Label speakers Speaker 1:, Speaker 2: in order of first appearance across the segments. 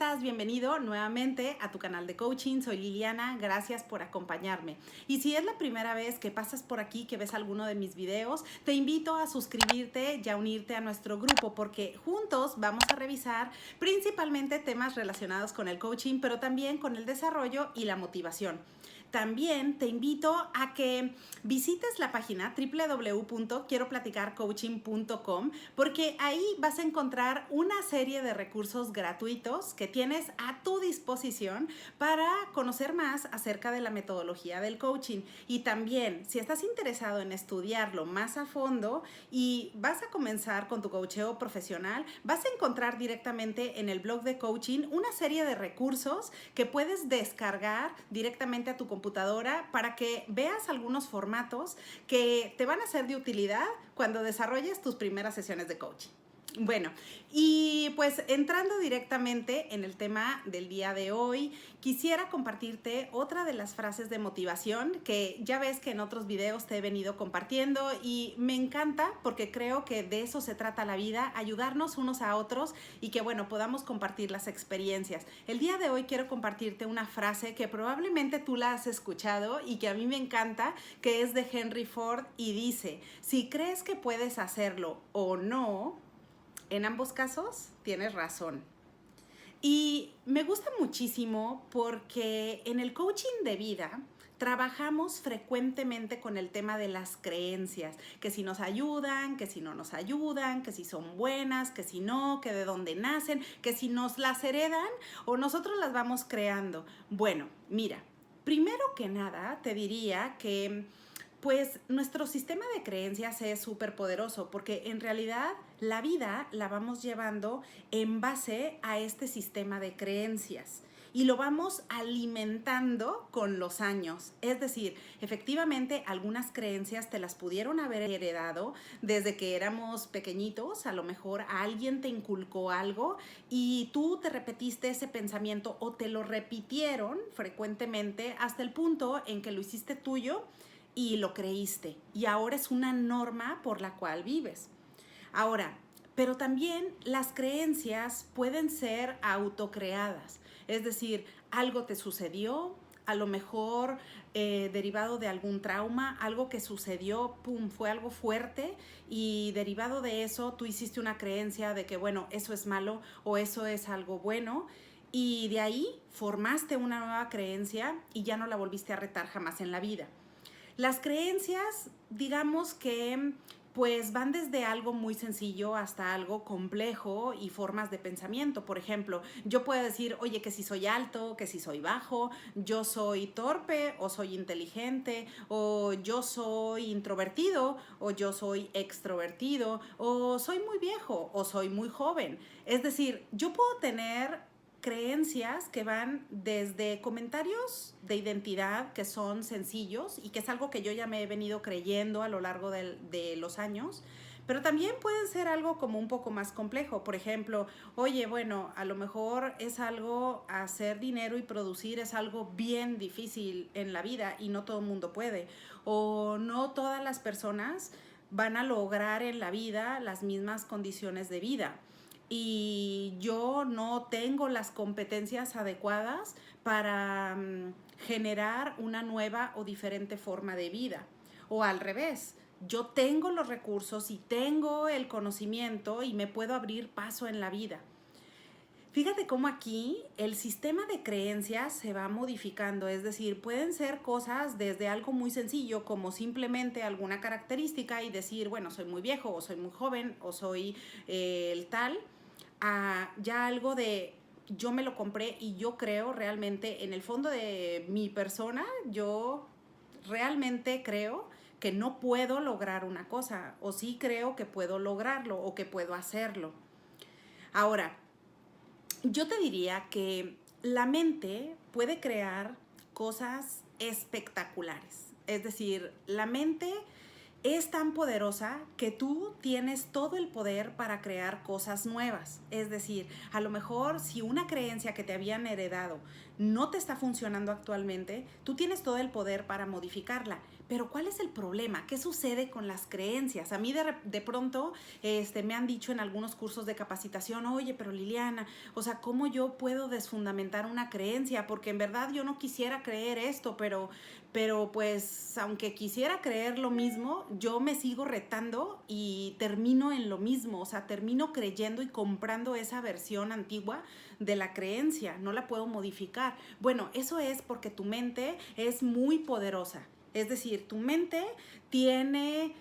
Speaker 1: estás? Bienvenido nuevamente a tu canal de coaching. Soy Liliana, gracias por acompañarme. Y si es la primera vez que pasas por aquí, que ves alguno de mis videos, te invito a suscribirte y a unirte a nuestro grupo porque juntos vamos a revisar principalmente temas relacionados con el coaching, pero también con el desarrollo y la motivación. También te invito a que visites la página www.quieroplaticarcoaching.com porque ahí vas a encontrar una serie de recursos gratuitos que tienes a tu disposición para conocer más acerca de la metodología del coaching. Y también, si estás interesado en estudiarlo más a fondo y vas a comenzar con tu coacheo profesional, vas a encontrar directamente en el blog de coaching una serie de recursos que puedes descargar directamente a tu computadora para que veas algunos formatos que te van a ser de utilidad cuando desarrolles tus primeras sesiones de coaching. Bueno, y pues entrando directamente en el tema del día de hoy, quisiera compartirte otra de las frases de motivación que ya ves que en otros videos te he venido compartiendo y me encanta porque creo que de eso se trata la vida, ayudarnos unos a otros y que bueno, podamos compartir las experiencias. El día de hoy quiero compartirte una frase que probablemente tú la has escuchado y que a mí me encanta, que es de Henry Ford y dice: si crees que puedes hacerlo o no, en ambos casos tienes razón. Y me gusta muchísimo porque en el coaching de vida trabajamos frecuentemente con el tema de las creencias, que si nos ayudan, que si no nos ayudan, que si son buenas, que si no, que de dónde nacen, que si nos las heredan o nosotros las vamos creando. Bueno, mira, primero que nada te diría que pues nuestro sistema de creencias es súper poderoso porque en realidad la vida la vamos llevando en base a este sistema de creencias y lo vamos alimentando con los años. Es decir, efectivamente algunas creencias te las pudieron haber heredado desde que éramos pequeñitos, a lo mejor alguien te inculcó algo y tú te repetiste ese pensamiento o te lo repitieron frecuentemente hasta el punto en que lo hiciste tuyo y lo creíste y ahora es una norma por la cual vives. Ahora, pero también las creencias pueden ser autocreadas, es decir, algo te sucedió, a lo mejor derivado de algún trauma, algo que sucedió, pum, fue algo fuerte y derivado de eso tú hiciste una creencia de que bueno, eso es malo o eso es algo bueno y de ahí formaste una nueva creencia y ya no la volviste a retar jamás en la vida. Las creencias, digamos que pues van desde algo muy sencillo hasta algo complejo y formas de pensamiento. Por ejemplo, yo puedo decir, oye, que si soy alto, que si soy bajo, yo soy torpe o soy inteligente, o yo soy introvertido o yo soy extrovertido, o soy muy viejo o soy muy joven. Es decir, yo puedo tener creencias que van desde comentarios de identidad que son sencillos y que es algo que yo ya me he venido creyendo a lo largo de los años, pero también pueden ser algo como un poco más complejo. Por ejemplo, oye, bueno, a lo mejor es algo, hacer dinero y producir es algo bien difícil en la vida y no todo el mundo puede, o no todas las personas van a lograr en la vida las mismas condiciones de vida y yo no tengo las competencias adecuadas para generar una nueva o diferente forma de vida. O al revés, yo tengo los recursos y tengo el conocimiento y me puedo abrir paso en la vida. Fíjate cómo aquí el sistema de creencias se va modificando, es decir, pueden ser cosas desde algo muy sencillo como simplemente alguna característica y decir, bueno, soy muy viejo o soy muy joven o soy el tal, a ya algo de yo me lo compré y yo creo realmente en el fondo de mi persona, yo realmente creo que no puedo lograr una cosa o sí creo que puedo lograrlo o que puedo hacerlo. Ahora, yo te diría que la mente puede crear cosas espectaculares. Es decir, la mente es tan poderosa que tú tienes todo el poder para crear cosas nuevas. Es decir, a lo mejor si una creencia que te habían heredado no te está funcionando actualmente, tú tienes todo el poder para modificarla. Pero ¿cuál es el problema? ¿Qué sucede con las creencias? A mí de pronto me han dicho en algunos cursos de capacitación, oye, pero Liliana, o sea, ¿cómo yo puedo desfundamentar una creencia? Porque en verdad yo no quisiera creer esto, pero pues aunque quisiera creer lo mismo, yo me sigo retando y termino en lo mismo, o sea, termino creyendo y comprando esa versión antigua de la creencia, no la puedo modificar. Bueno, eso es porque tu mente es muy poderosa. Es decir, tu mente tiene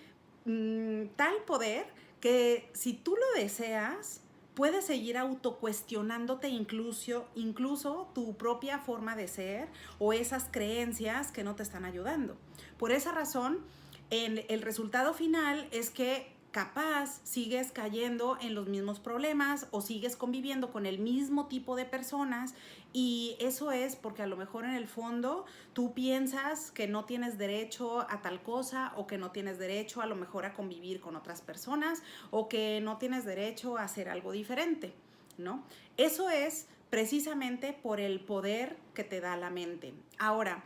Speaker 1: tal poder que si tú lo deseas, puedes seguir autocuestionándote incluso tu propia forma de ser o esas creencias que no te están ayudando. Por esa razón, el resultado final es que capaz sigues cayendo en los mismos problemas o sigues conviviendo con el mismo tipo de personas, y eso es porque a lo mejor en el fondo tú piensas que no tienes derecho a tal cosa, o que no tienes derecho a lo mejor a convivir con otras personas, o que no tienes derecho a hacer algo diferente, ¿no? Eso es precisamente por el poder que te da la mente. Ahora,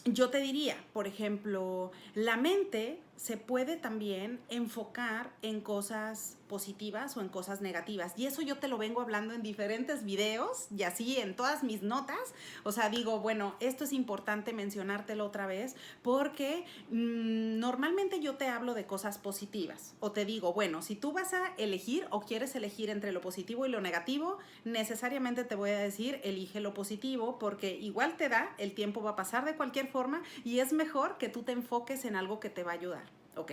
Speaker 1: yo te diría, por ejemplo, la mente se puede también enfocar en cosas positivas o en cosas negativas. Y eso yo te lo vengo hablando en diferentes videos y así en todas mis notas. O sea, digo, bueno, esto es importante mencionártelo otra vez porque normalmente yo te hablo de cosas positivas. O te digo, bueno, si tú vas a elegir o quieres elegir entre lo positivo y lo negativo, necesariamente te voy a decir, elige lo positivo, porque igual te da, el tiempo va a pasar de cualquier forma y es mejor que tú te enfoques en algo que te va a ayudar. Ok,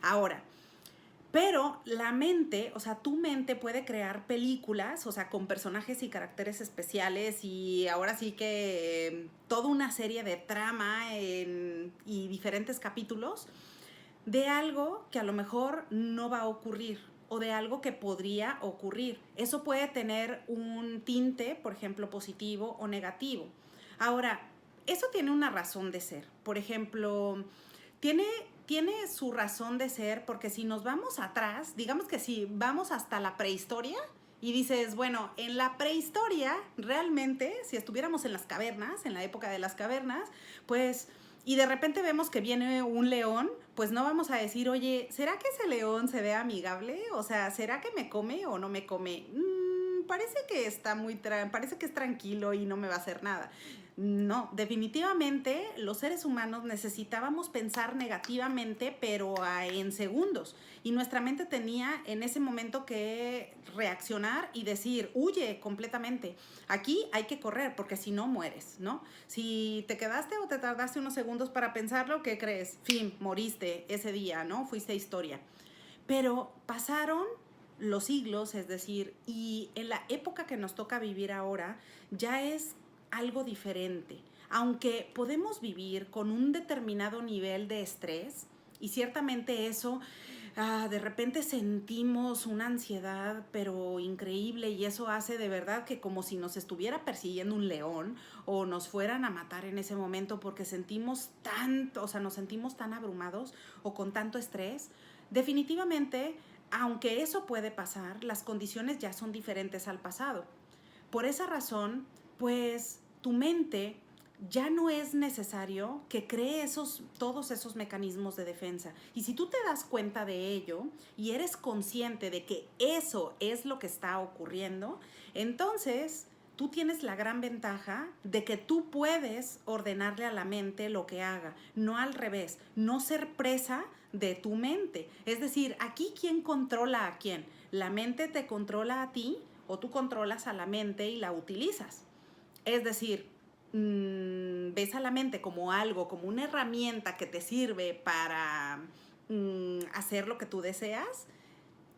Speaker 1: ahora, pero la mente, o sea, tu mente puede crear películas, o sea, con personajes y caracteres especiales, y ahora sí que toda una serie de trama y diferentes capítulos de algo que a lo mejor no va a ocurrir o de algo que podría ocurrir. Eso puede tener un tinte, por ejemplo, positivo o negativo. Ahora, eso tiene una razón de ser. Por ejemplo, tiene su razón de ser porque si nos vamos atrás, digamos que si vamos hasta la prehistoria y dices, bueno, en la prehistoria realmente, si estuviéramos en las cavernas, en la época de las cavernas, pues, y de repente vemos que viene un león, pues no vamos a decir, oye, ¿será que ese león se ve amigable? O sea, ¿será que me come o no me come? Parece que parece que es tranquilo y no me va a hacer nada. No, definitivamente los seres humanos necesitábamos pensar negativamente, pero en segundos. Y nuestra mente tenía en ese momento que reaccionar y decir, huye completamente. Aquí hay que correr porque si no mueres, ¿no? Si te quedaste o te tardaste unos segundos para pensarlo, ¿qué crees? Fin, moriste ese día, ¿no? Fuiste historia. Pero pasaron los siglos, es decir, y en la época que nos toca vivir ahora ya es algo diferente. Aunque podemos vivir con un determinado nivel de estrés, y ciertamente eso, de repente sentimos una ansiedad, pero increíble, y eso hace de verdad que como si nos estuviera persiguiendo un león o nos fueran a matar en ese momento porque sentimos tanto, o sea, nos sentimos tan abrumados o con tanto estrés. Definitivamente, aunque eso puede pasar, las condiciones ya son diferentes al pasado. Por esa razón, pues tu mente ya no es necesario que cree todos esos mecanismos de defensa. Y si tú te das cuenta de ello y eres consciente de que eso es lo que está ocurriendo, entonces tú tienes la gran ventaja de que tú puedes ordenarle a la mente lo que haga, no al revés, no ser presa de tu mente. Es decir, aquí ¿quién controla a quién? ¿La mente te controla a ti o tú controlas a la mente y la utilizas? Es decir, ves a la mente como algo, como una herramienta que te sirve para hacer lo que tú deseas,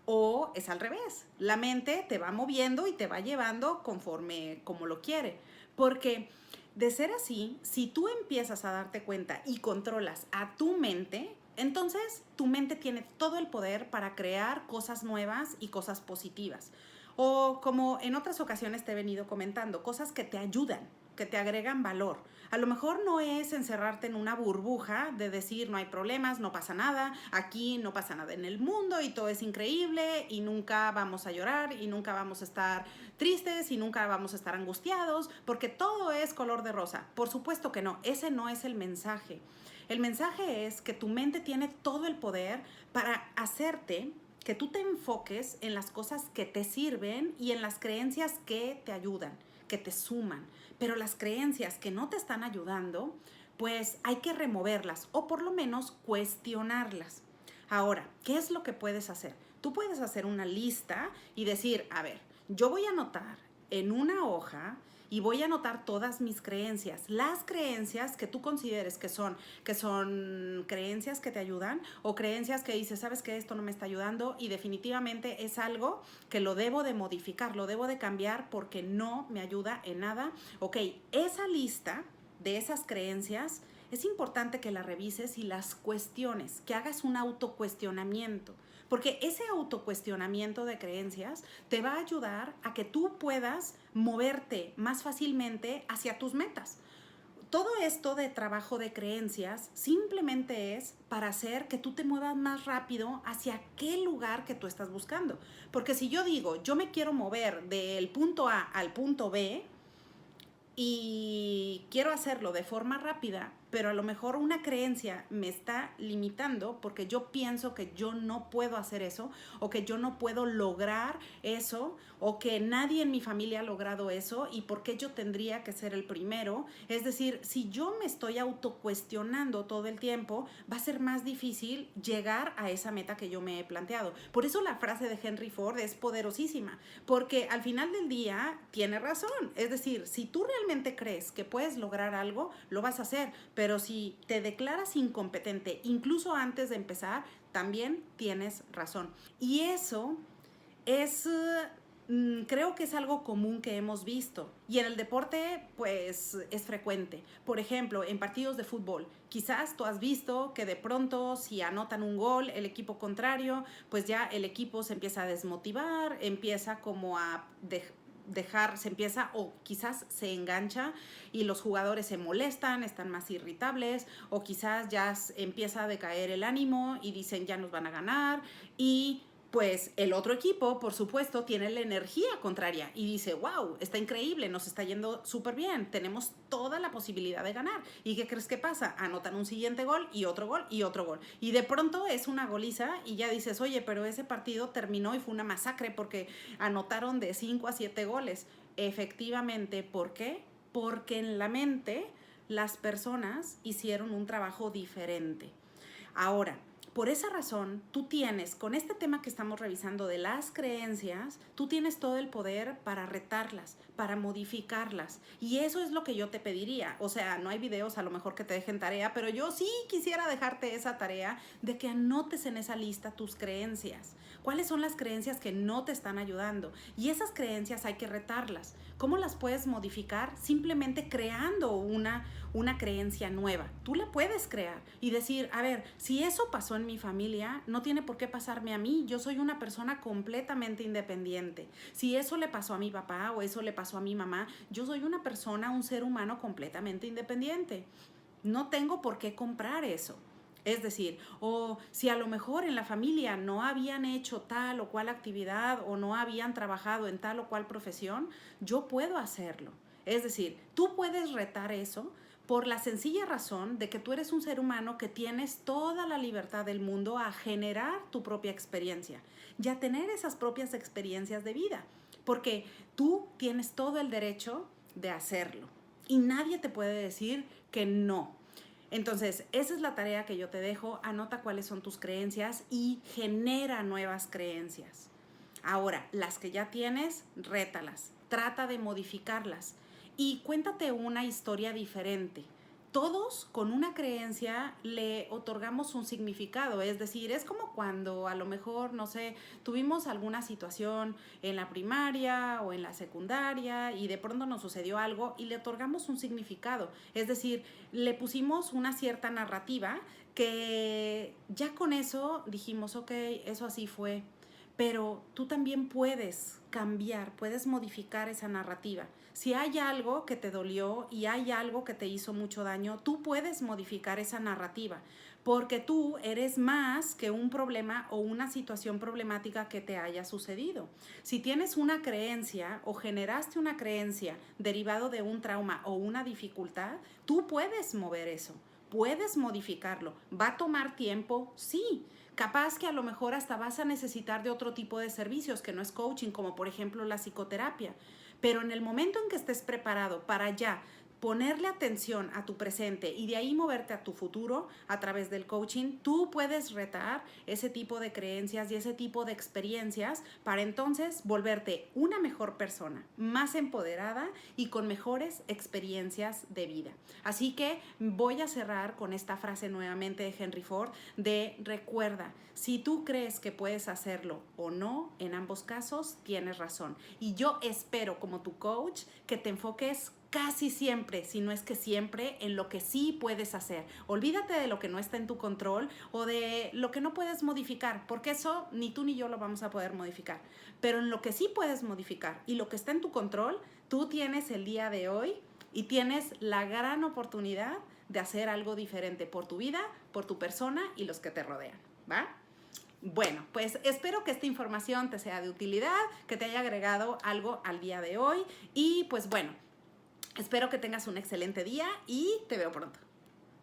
Speaker 1: o es al revés. La mente te va moviendo y te va llevando conforme como lo quiere. Porque de ser así, si tú empiezas a darte cuenta y controlas a tu mente, entonces tu mente tiene todo el poder para crear cosas nuevas y cosas positivas. O como en otras ocasiones te he venido comentando, cosas que te ayudan, que te agregan valor. A lo mejor no es encerrarte en una burbuja de decir no hay problemas, no pasa nada, aquí no pasa nada en el mundo y todo es increíble y nunca vamos a llorar y nunca vamos a estar tristes y nunca vamos a estar angustiados porque todo es color de rosa. Por supuesto que no, ese no es el mensaje. El mensaje es que tu mente tiene todo el poder para hacerte que tú te enfoques en las cosas que te sirven y en las creencias que te ayudan, que te suman. Pero las creencias que no te están ayudando, pues hay que removerlas o por lo menos cuestionarlas. Ahora, ¿qué es lo que puedes hacer? Tú puedes hacer una lista y decir, a ver, yo voy a anotar en una hoja y voy a anotar todas mis creencias, las creencias que tú consideres que son creencias que te ayudan o creencias que dices, sabes que esto no me está ayudando y definitivamente es algo que lo debo de modificar, lo debo de cambiar porque no me ayuda en nada. Ok, esa lista de esas creencias es importante que la revises y las cuestiones, que hagas un autocuestionamiento. Porque ese autocuestionamiento de creencias te va a ayudar a que tú puedas moverte más fácilmente hacia tus metas. Todo esto de trabajo de creencias simplemente es para hacer que tú te muevas más rápido hacia aquel lugar que tú estás buscando. Porque si yo digo, yo me quiero mover del punto A al punto B, y quiero hacerlo de forma rápida, pero a lo mejor una creencia me está limitando porque yo pienso que yo no puedo hacer eso o que yo no puedo lograr eso o que nadie en mi familia ha logrado eso y por qué yo tendría que ser el primero. Es decir, si yo me estoy autocuestionando todo el tiempo, va a ser más difícil llegar a esa meta que yo me he planteado. Por eso la frase de Henry Ford es poderosísima, porque al final del día tiene razón. Es decir, si tú realmente crees que puedes lograr algo, lo vas a hacer, pero si te declaras incompetente, incluso antes de empezar, también tienes razón. Y eso es, creo que es algo común que hemos visto. Y en el deporte, pues es frecuente. Por ejemplo, en partidos de fútbol, quizás tú has visto que de pronto si anotan un gol el equipo contrario, pues ya el equipo se empieza a desmotivar, empieza como a se empieza o quizás se engancha y los jugadores se molestan, están más irritables o quizás ya empieza a decaer el ánimo y dicen ya nos van a ganar y pues el otro equipo, por supuesto, tiene la energía contraria y dice, wow, está increíble, nos está yendo súper bien, tenemos toda la posibilidad de ganar. ¿Y qué crees que pasa? Anotan un siguiente gol y otro gol y otro gol. Y de pronto es una goliza y ya dices, oye, pero ese partido terminó y fue una masacre porque anotaron de 5 a 7 goles. Efectivamente, ¿por qué? Porque en la mente las personas hicieron un trabajo diferente. Ahora, por esa razón, tú tienes, con este tema que estamos revisando de las creencias, tú tienes todo el poder para retarlas, para modificarlas. Y eso es lo que yo te pediría. O sea, no hay videos a lo mejor que te dejen tarea, pero yo sí quisiera dejarte esa tarea de que anotes en esa lista tus creencias. ¿Cuáles son las creencias que no te están ayudando? Y esas creencias hay que retarlas. ¿Cómo las puedes modificar? Simplemente creando una creencia nueva. Tú la puedes crear y decir, a ver, si eso pasó en mi familia, no tiene por qué pasarme a mí. Yo soy una persona completamente independiente. Si eso le pasó a mi papá o eso le pasó a mi mamá, yo soy una persona, un ser humano completamente independiente. No tengo por qué comprar eso. Es decir, o si a lo mejor en la familia no habían hecho tal o cual actividad o no habían trabajado en tal o cual profesión, yo puedo hacerlo. Es decir, tú puedes retar eso por la sencilla razón de que tú eres un ser humano que tienes toda la libertad del mundo a generar tu propia experiencia y a tener esas propias experiencias de vida, porque tú tienes todo el derecho de hacerlo y nadie te puede decir que no. Entonces, esa es la tarea que yo te dejo. Anota cuáles son tus creencias y genera nuevas creencias. Ahora, las que ya tienes, rétalas, trata de modificarlas y cuéntate una historia diferente. Todos con una creencia le otorgamos un significado, es decir, es como cuando a lo mejor, no sé, tuvimos alguna situación en la primaria o en la secundaria y de pronto nos sucedió algo y le otorgamos un significado, es decir, le pusimos una cierta narrativa que ya con eso dijimos, ok, eso así fue, pero tú también puedes cambiar, puedes modificar esa narrativa. Si hay algo que te dolió y hay algo que te hizo mucho daño, tú puedes modificar esa narrativa, porque tú eres más que un problema o una situación problemática que te haya sucedido. Si tienes una creencia o generaste una creencia derivado de un trauma o una dificultad, tú puedes mover eso. puedes modificarlo. ¿Va a tomar tiempo? Sí. Capaz que a lo mejor hasta vas a necesitar de otro tipo de servicios que no es coaching, como por ejemplo la psicoterapia. Pero en el momento en que estés preparado para ya ponerle atención a tu presente y de ahí moverte a tu futuro a través del coaching, tú puedes retar ese tipo de creencias y ese tipo de experiencias para entonces volverte una mejor persona, más empoderada y con mejores experiencias de vida. Así que voy a cerrar con esta frase nuevamente de Henry Ford de recuerda, si tú crees que puedes hacerlo o no, en ambos casos tienes razón. Y yo espero como tu coach que te enfoques casi siempre, si no es que siempre, en lo que sí puedes hacer. Olvídate de lo que no está en tu control o de lo que no puedes modificar, porque eso ni tú ni yo lo vamos a poder modificar. Pero en lo que sí puedes modificar y lo que está en tu control, tú tienes el día de hoy y tienes la gran oportunidad de hacer algo diferente por tu vida, por tu persona y los que te rodean, ¿va? Bueno, pues espero que esta información te sea de utilidad, que te haya agregado algo al día de hoy y pues bueno, espero que tengas un excelente día y te veo pronto.